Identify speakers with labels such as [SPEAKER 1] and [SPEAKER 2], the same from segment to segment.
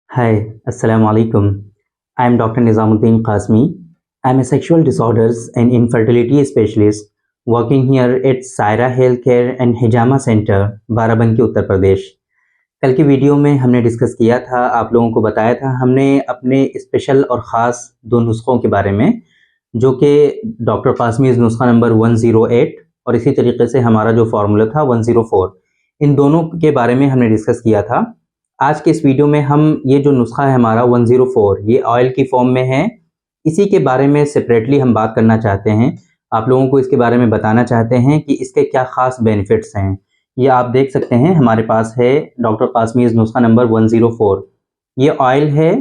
[SPEAKER 1] Hi, Assalamu alaikum. I am Dr. Nizamuddin Qasmi. I am a sexual disorders and infertility specialist working here at Saira Healthcare and Hijama Center, Barabanki Uttar Pradesh. कल की video में हमने discuss किया था, आप लोगों को बताया था हमने अपने स्पेशल और ख़ास दो नुस्खों के बारे में, जो कि डॉक्टर कासमीज़ नुस्खा नंबर 108 और इसी तरीके से हमारा जो फार्मूला था 104, इन दोनों के बारे में हमने डिस्कस किया था। आज के इस वीडियो में हम ये जो नुस्खा है हमारा 104, ये ऑयल की फॉर्म में है, इसी के बारे में सेपरेटली हम बात करना चाहते हैं। आप लोगों को इसके बारे में बताना चाहते हैं कि इसके क्या ख़ास बेनिफिट्स हैं। ये आप देख सकते हैं हमारे पास है डॉक्टर कासमीज़ नुस्खा नंबर 104। ये ऑयल है।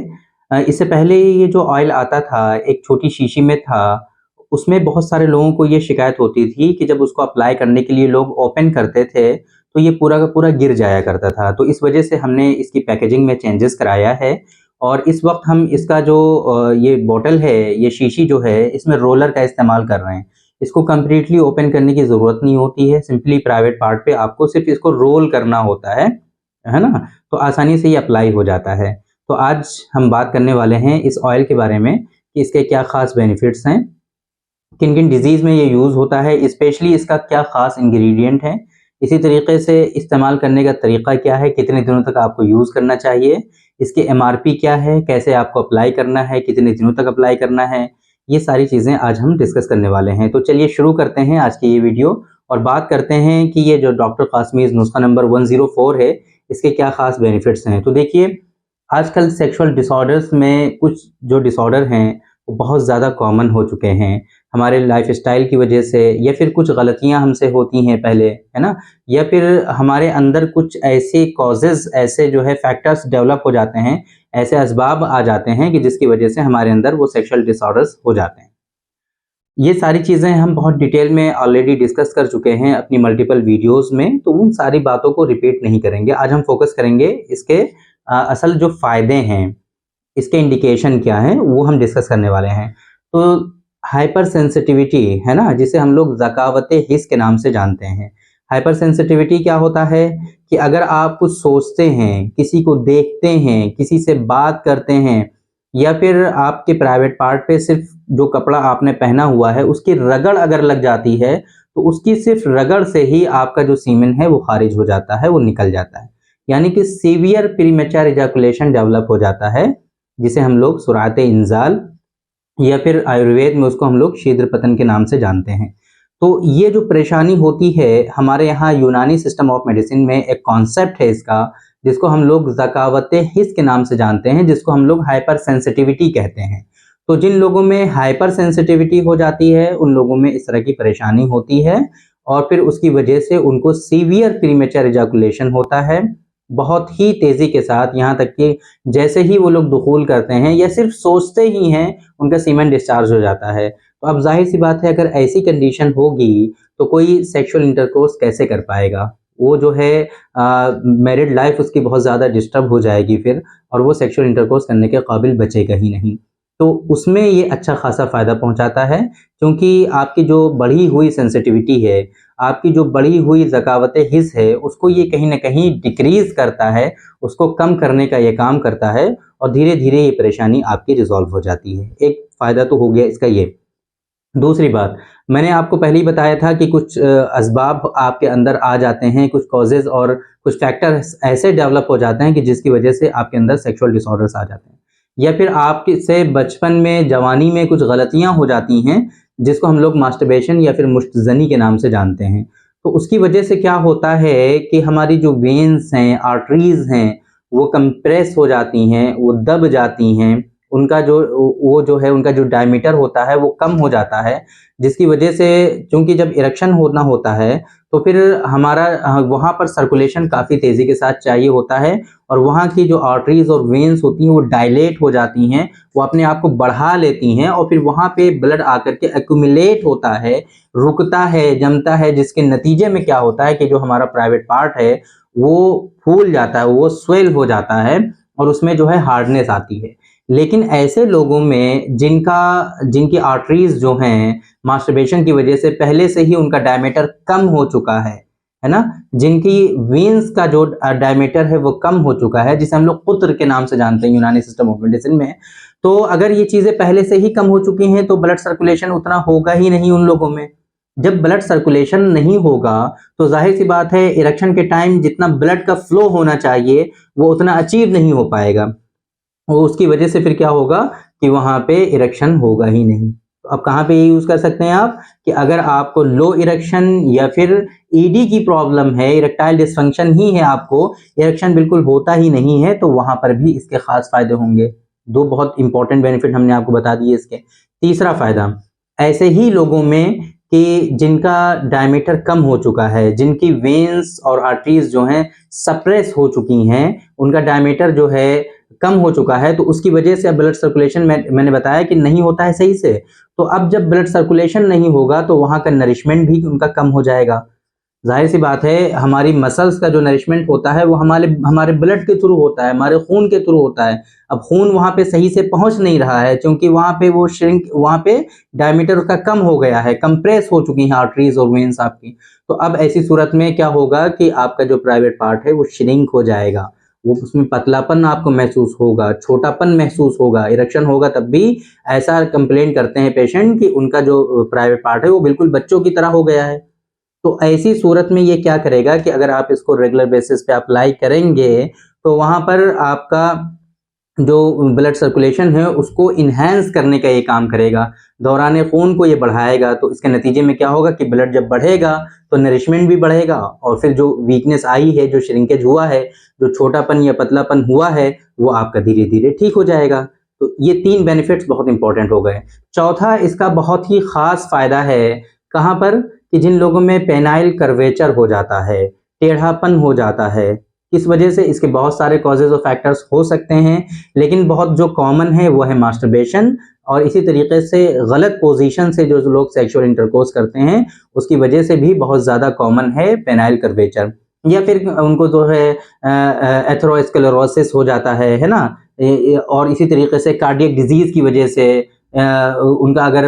[SPEAKER 1] इससे पहले ये जो ऑयल आता था एक छोटी शीशी में था, उसमें बहुत सारे लोगों को ये शिकायत होती थी कि जब उसको अप्लाई करने के लिए लोग ओपन करते थे तो ये पूरा का पूरा गिर जाया करता था। तो इस वजह से हमने इसकी पैकेजिंग में चेंजेस कराया है और इस वक्त हम इसका जो ये बॉटल है, ये शीशी जो है, इसमें रोलर का इस्तेमाल कर रहे हैं। इसको कंप्लीटली ओपन करने की ज़रूरत नहीं होती है, सिंपली प्राइवेट पार्ट पे आपको सिर्फ इसको रोल करना होता है ना? तो आसानी से ये अप्लाई हो जाता है। तो आज हम बात करने वाले हैं इस ऑयल के बारे में कि इसके क्या ख़ास बेनिफिट्स हैं, किन-किन डिज़ीज़ में ये यूज़ होता है, स्पेशली इसका क्या ख़ास इंग्रीडिएंट है, इसी तरीके से इस्तेमाल करने का तरीका क्या है, कितने दिनों तक आपको यूज़ करना चाहिए, इसकी एमआरपी क्या है, कैसे आपको अप्लाई करना है, कितने दिनों तक अप्लाई करना है, ये सारी चीज़ें आज हम डिस्कस करने वाले हैं। तो चलिए शुरू करते हैं आज की ये वीडियो और बात करते हैं कि ये जो डॉक्टर कासमीज़ नुस्खा नंबर 104 है, इसके क्या ख़ास बेनिफिट्स हैं। तो देखिए, आजकल सेक्सुअल डिसऑर्डर्स में कुछ जो डिसऑर्डर हैं, वो बहुत ज़्यादा कॉमन हो चुके हैं। हमारे लाइफ़स्टाइल की वजह से या फिर कुछ गलतियाँ हमसे होती हैं पहले, है ना? या फिर हमारे अंदर कुछ ऐसे कॉज़ेज़, ऐसे जो है फैक्टर्स डेवलप हो जाते हैं, ऐसे असबाब आ जाते हैं कि जिसकी वजह से हमारे अंदर वो सेक्सुअल डिसऑर्डर्स हो जाते हैं। ये सारी चीज़ें हम बहुत डिटेल में ऑलरेडी डिस्कस कर चुके हैं अपनी मल्टीपल वीडियोज़ में, तो उन सारी बातों को रिपीट नहीं करेंगे। आज हम फ़ोकस करेंगे इसके असल जो फ़ायदे हैं, इसके इंडिकेशन क्या हैं, वो हम डिस्कस करने वाले हैं। तो हाइपर सेंसिटिविटी है ना, जिसे हम लोग ज़कावत-ए हिस के नाम से जानते हैं। हाइपर सेंसिटिविटी क्या होता है कि अगर आप कुछ सोचते हैं, किसी को देखते हैं, किसी से बात करते हैं या फिर आपके प्राइवेट पार्ट पे सिर्फ जो कपड़ा आपने पहना हुआ है, उसकी रगड़ अगर लग जाती है, तो उसकी सिर्फ रगड़ से ही आपका जो सीमेन है वो खारिज हो जाता है, वो निकल जाता है। यानी कि सीवियर प्रीमैच्योर इजैकुलेशन डेवलप हो जाता है, जिसे हम लोग सुरात-ए-इंज़ाल या फिर आयुर्वेद में उसको हम लोग शीघ्र पतन के नाम से जानते हैं। तो ये जो परेशानी होती है, हमारे यहाँ यूनानी सिस्टम ऑफ मेडिसिन में एक कॉन्सेप्ट है इसका, जिसको हम लोग ज़कावत-ए हिस के नाम से जानते हैं, जिसको हम लोग हाइपर सेंसिटिविटी कहते हैं। तो जिन लोगों में हाइपर सेंसिटिविटी हो जाती है, उन लोगों में इस तरह की परेशानी होती है और फिर उसकी वजह से उनको सीवियर प्रीमैच्योर इजैकुलेशन होता है, बहुत ही तेज़ी के साथ, यहाँ तक कि जैसे ही वो लोग दुखूल करते हैं या सिर्फ सोचते ही हैं, उनका सीमेन डिस्चार्ज हो जाता है। तो अब ज़ाहिर-सी बात है, अगर ऐसी कंडीशन होगी, तो कोई सेक्सुअल इंटरकोर्स कैसे कर पाएगा? वो जो है मैरिड लाइफ़ उसकी बहुत ज़्यादा डिस्टर्ब हो जाएगी फिर और वो सेक्सुअल इंटरकोर्स करने के काबिल बचेगा ही नहीं। तो उसमें ये अच्छा खासा फ़ायदा पहुँचाता है, क्योंकि आपकी जो बढ़ी हुई सेंसिटिविटी है, आपकी जो बढ़ी हुई ज़कावत-ए-हिस है, उसको ये कहीं न कहीं डिक्रीज़ करता है, उसको कम करने का ये काम करता है और धीरे-धीरे ये परेशानी आपकी रिज़ॉल्व हो जाती है। एक फ़ायदा तो हो गया इसका ये। दूसरी बात, मैंने आपको पहले ही बताया था कि कुछ असबाब आपके अंदर आ जाते हैं, कुछ कॉज़ेज़ और कुछ फैक्टर्स ऐसे डेवलप हो जाते हैं कि जिसकी वजह से आपके अंदर सेक्सुअल डिसऑर्डर्स आ जाते हैं। या फिर आपके से बचपन में, जवानी में कुछ गलतियाँ हो जाती हैं, जिसको हम लोग मास्टरबेशन या फिर मुश्तज़नी के नाम से जानते हैं। तो उसकी वजह से क्या होता है कि हमारी जो वेन्स हैं, आर्टरीज़ हैं, वो कंप्रेस हो जाती हैं, वो दब जाती हैं, उनका जो वो जो है उनका जो डायमीटर होता है वो कम हो जाता है, जिसकी वजह से, क्योंकि जब इरेक्शन होना होता है तो फिर हमारा वहाँ पर सर्कुलेशन काफ़ी तेज़ी के साथ चाहिए होता है और वहाँ की जो आर्टरीज़ और वेन्स होती हैं वो डायलेट हो जाती हैं, वो अपने आप को बढ़ा लेती हैं और फिर वहाँ पे ब्लड आकर के एक्यूमुलेट होता है, रुकता है, जमता है, जिसके नतीजे में क्या होता है कि जो हमारा प्राइवेट पार्ट है वो फूल जाता है, वो स्वेल हो जाता है और उसमें जो है हार्डनेस आती है। लेकिन ऐसे लोगों में जिनकी आर्टरीज़ जो हैं, मास्टरबेशन की वजह से पहले से ही उनका डायमीटर कम हो चुका है है ना, जिनकी वेन्स का जो डायमीटर है वो कम हो चुका है, जिसे हम लोग कुत्र के नाम से जानते हैं यूनानी सिस्टम ऑफ मेडिसिन में। तो अगर ये चीजें पहले से ही कम हो चुकी हैं तो ब्लड सर्कुलेशन उतना होगा ही नहीं उन लोगों में। जब ब्लड सर्कुलेशन नहीं होगा तो जाहिर सी बात है इरेक्शन के टाइम जितना ब्लड का फ्लो होना चाहिए वो उतना अचीव नहीं हो पाएगा, और उसकी वजह से फिर क्या होगा कि वहां पे इरेक्शन होगा ही नहीं। तो अब कहाँ पे ये यूज कर सकते हैं आप कि अगर आपको लो इरेक्शन या फिर ईडी की प्रॉब्लम है, इरेक्टाइल डिसफंक्शन ही है, आपको इरेक्शन बिल्कुल होता ही नहीं है, तो वहां पर भी इसके खास फायदे होंगे। दो बहुत इंपॉर्टेंट बेनिफिट हमने आपको बता दिए इसके। तीसरा फायदा, ऐसे ही लोगों में कि जिनका डायमीटर कम हो चुका है, जिनकी वेन्स और आर्टरीज जो हैं सप्रेस हो चुकी हैं, उनका डायमीटर जो है कम हो चुका है, तो उसकी वजह से अब ब्लड सर्कुलेशन मैंने बताया कि नहीं होता है सही से। तो अब जब ब्लड सर्कुलेशन नहीं होगा तो वहां का नरिशमेंट भी उनका कम हो जाएगा। जाहिर सी बात है हमारी मसल्स का जो नरिशमेंट होता है वो हमारे हमारे ब्लड के थ्रू होता है, हमारे खून के थ्रू होता है। अब खून वहां पे सही से पहुंच नहीं रहा है क्योंकि वहां पे वो श्रिंक, वहां पे डायमीटर उसका कम हो गया है, कंप्रेस हो चुकी हैं आर्टरीज और वेन्स आपकी। तो अब ऐसी सूरत में क्या होगा कि आपका जो प्राइवेट पार्ट है वो श्रिंक हो जाएगा, वो उसमें पतलापन आपको महसूस होगा, छोटापन महसूस होगा, इरेक्शन होगा तब भी ऐसा कंप्लेन करते हैं पेशेंट कि उनका जो प्राइवेट पार्ट है वो बिल्कुल बच्चों की तरह हो गया है। तो ऐसी सूरत में ये क्या करेगा कि अगर आप इसको रेगुलर बेसिस पे अप्लाई करेंगे तो वहां पर आपका जो ब्लड सर्कुलेशन है उसको इन्हेंस करने का ये काम करेगा, दौरान खून को ये बढ़ाएगा। तो इसके नतीजे में क्या होगा कि ब्लड जब बढ़ेगा तो नरिशमेंट भी बढ़ेगा, और फिर जो वीकनेस आई है, जो श्रिंकेज हुआ है, जो छोटापन या पतलापन हुआ है, वो आपका धीरे धीरे ठीक हो जाएगा। तो ये तीन बेनिफिट्स बहुत इंपॉर्टेंट हो गए। चौथा इसका बहुत ही खास फायदा है, कहाँ पर, कि जिन लोगों में पेनाइल कर्वेचर हो जाता है, टेढ़ापन हो जाता है, इस वजह से इसके बहुत सारे कॉजेज और फैक्टर्स हो सकते हैं, लेकिन बहुत जो कॉमन है वो है मास्टरबेशन, और इसी तरीके से गलत पोजीशन से जो लोग सेक्सुअल इंटरकोर्स करते हैं उसकी वजह से भी बहुत ज़्यादा कॉमन है पेनाइल कर्वेचर। या फिर उनको जो है एथेरोस्क्लेरोसिस हो जाता है ना, और इसी तरीके से कार्डियक डिजीज की वजह से उनका अगर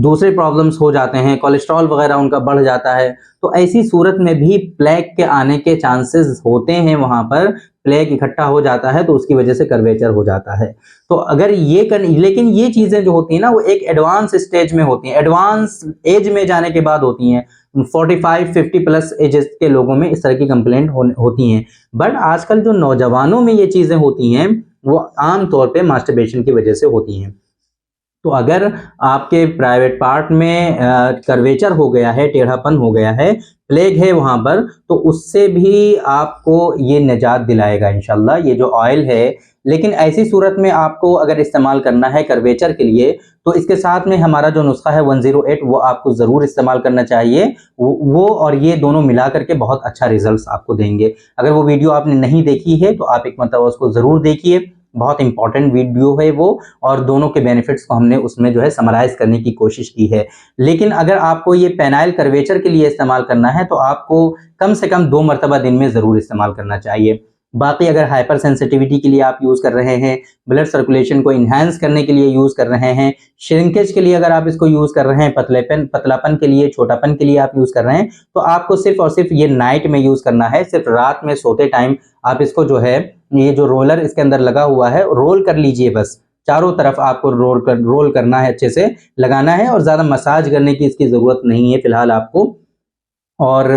[SPEAKER 1] दूसरे प्रॉब्लम्स हो जाते हैं, कोलेस्ट्रॉल वगैरह उनका बढ़ जाता है, तो ऐसी सूरत में भी प्लेग के आने के चांसेस होते हैं, वहां पर प्लेग इकट्ठा हो जाता है तो उसकी वजह से कर्वेचर हो जाता है। तो अगर लेकिन ये चीजें जो होती है ना वो एक एडवांस स्टेज में होती हैं, एडवांस एज में जाने के बाद होती हैं। 45-50 प्लस एजेस के लोगों में इस तरह की कंप्लेंट होती हैं, बट आजकल जो नौजवानों में ये चीजें होती हैं वो आमतौर पे मास्टरबेशन की वजह से होती हैं। तो अगर आपके प्राइवेट पार्ट में कर्वेचर हो गया है, टेढ़ापन हो गया है, प्लेग है वहां पर, तो उससे भी आपको ये निजात दिलाएगा इंशाल्लाह ये जो ऑयल है। लेकिन ऐसी सूरत में आपको अगर इस्तेमाल करना है कर्वेचर के लिए तो इसके साथ में हमारा जो नुस्खा है 108 वो आपको ज़रूर इस्तेमाल करना चाहिए। वो और ये दोनों मिला करके बहुत अच्छा रिजल्ट्स आपको देंगे। अगर वो वीडियो आपने नहीं देखी है तो आप एक मतलब उसको ज़रूर देखिए, बहुत इंपॉर्टेंट वीडियो है वो, और दोनों के बेनिफिट्स को हमने उसमें जो है समराइज करने की कोशिश की है। लेकिन अगर आपको ये पेनाइल कर्वेचर के लिए इस्तेमाल करना है तो आपको कम से कम 2 मरतबा दिन में ज़रूर इस्तेमाल करना चाहिए। बाकी अगर हाइपर सेंसिटिविटी के लिए आप यूज़ कर रहे हैं, ब्लड सर्कुलेशन को इन्हांस करने के लिए यूज़ कर रहे हैं, श्रिंकेज के लिए अगर आप इसको यूज़ कर रहे हैं, पतलापन के लिए, छोटापन के लिए आप यूज़ कर रहे हैं, तो आपको सिर्फ और सिर्फ ये नाइट में यूज़ करना है। सिर्फ रात में सोते टाइम आप इसको जो है, ये जो रोलर इसके अंदर लगा हुआ है रोल कर लीजिए, बस चारों तरफ आपको रोल करना है, अच्छे से लगाना है, और ज़्यादा मसाज करने की इसकी ज़रूरत नहीं है फिलहाल आपको। और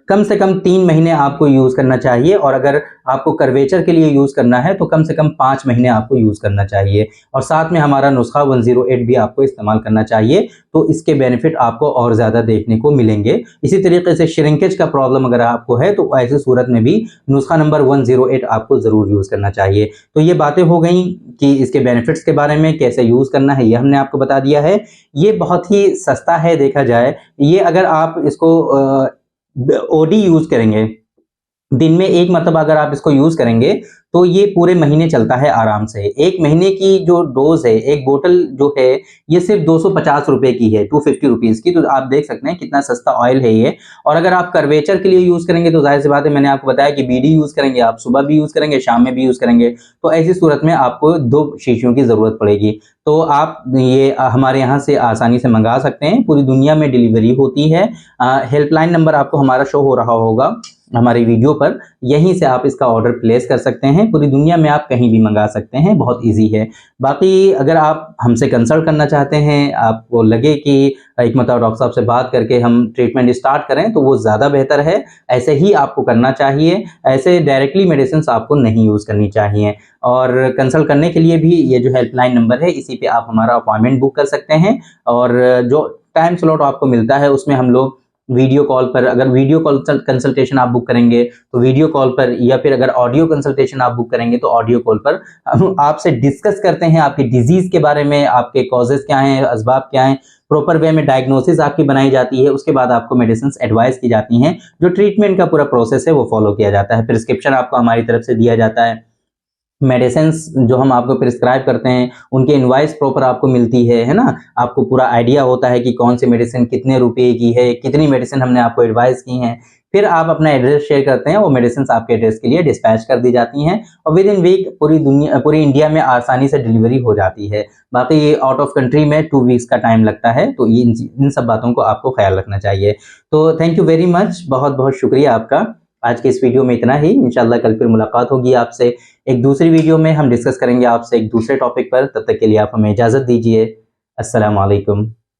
[SPEAKER 1] कम से कम 3 महीने आपको यूज़ करना चाहिए, और अगर आपको कर्वेचर के लिए यूज़ करना है तो कम से कम 5 महीने आपको यूज़ करना चाहिए, और साथ में हमारा नुस्खा 108 भी आपको इस्तेमाल करना चाहिए, तो इसके बेनिफिट आपको और ज़्यादा देखने को मिलेंगे। इसी तरीके से श्रिंकेज का प्रॉब्लम अगर आपको है तो ऐसी सूरत में भी नुस्खा नंबर 108 आपको ज़रूर यूज़ करना चाहिए। तो ये बातें हो गई कि इसके बेनिफिट्स के बारे में, कैसे यूज़ करना है ये हमने आपको बता दिया है। ये बहुत ही सस्ता है देखा जाए, ये अगर आप इसको ओडी यूज़ करेंगे, दिन में एक मरतबा अगर आप इसको यूज़ करेंगे तो ये पूरे महीने चलता है आराम से। 1 महीने की जो डोज़ है, एक बोतल जो है, ये सिर्फ़ ₹250 की है, ₹250 की। तो आप देख सकते हैं कितना सस्ता ऑयल है ये। और अगर आप कर्वेचर के लिए यूज़ करेंगे तो ज़ाहिर-सी बात है, मैंने आपको बताया कि बीडी यूज़ करेंगे, आप सुबह भी यूज़ करेंगे, शाम में भी यूज़ करेंगे, तो ऐसी सूरत में आपको 2 शीशियों की ज़रूरत पड़ेगी। तो आप ये हमारे यहाँ से आसानी से मँगा सकते हैं, पूरी दुनिया में डिलीवरी होती है। हेल्पलाइन नंबर आपको हमारा शो हो रहा होगा हमारी वीडियो पर, यहीं से आप इसका ऑर्डर प्लेस कर सकते हैं। पूरी दुनिया में आप कहीं भी मंगा सकते हैं, बहुत ईज़ी है। बाकी अगर आप हमसे कंसल्ट करना चाहते हैं, आपको लगे कि एक मतलब डॉक्टर साहब से बात करके हम ट्रीटमेंट स्टार्ट करें, तो वो ज़्यादा बेहतर है। ऐसे ही आपको करना चाहिए, ऐसे डायरेक्टली मेडिसिन्स आपको नहीं यूज़ करनी चाहिए। और कंसल्ट करने के लिए भी ये जो हेल्पलाइन नंबर है, इसी पे आप हमारा अपॉइंटमेंट बुक कर सकते हैं। और जो टाइम स्लॉट आपको मिलता है, उसमें हम लोग वीडियो कॉल पर, अगर वीडियो कॉल कंसल्टेशन आप बुक करेंगे तो वीडियो कॉल पर, या फिर अगर ऑडियो कंसल्टेशन आप बुक करेंगे तो ऑडियो कॉल पर हम आपसे डिस्कस करते हैं आपकी डिजीज़ के बारे में, आपके कॉजेज़ क्या हैं, असबाब क्या हैं, प्रॉपर वे में डायग्नोसिस आपकी बनाई जाती है, उसके बाद आपको मेडिसिन्स एडवाइस की जाती हैं। जो ट्रीटमेंट का पूरा प्रोसेस है वो फॉलो किया जाता है। प्रिस्क्रिप्शन आपको हमारी तरफ से दिया जाता है। मेडिसिन्स जो हम आपको प्रिस्क्राइब करते हैं, उनकी इनवॉइस प्रॉपर आपको मिलती है ना? आपको पूरा आइडिया होता है कि कौन-सी मेडिसिन कितने रुपए की है, कितनी मेडिसिन हमने आपको एडवाइस की हैं। फिर आप अपना एड्रेस शेयर करते हैं, वो मेडिसिन्स आपके एड्रेस के लिए डिस्पैच कर दी जाती हैं और विद इन वीक पूरी इंडिया में आसानी से डिलीवरी हो जाती है। बाकी ये आउट ऑफ कंट्री में 2 वीक्स का टाइम लगता है, तो ये इन सब बातों को आपको ख़्याल रखना चाहिए। तो थैंक यू वेरी मच, बहुत-बहुत शुक्रिया आपका। आज के इस वीडियो में इतना ही, इंशाल्लाह कल फिर मुलाकात होगी आपसे। एक दूसरी वीडियो में हम डिस्कस करेंगे आपसे एक दूसरे टॉपिक पर, तब तक के लिए आप हमें इजाज़त दीजिए। अस्सलाम वालेकुम।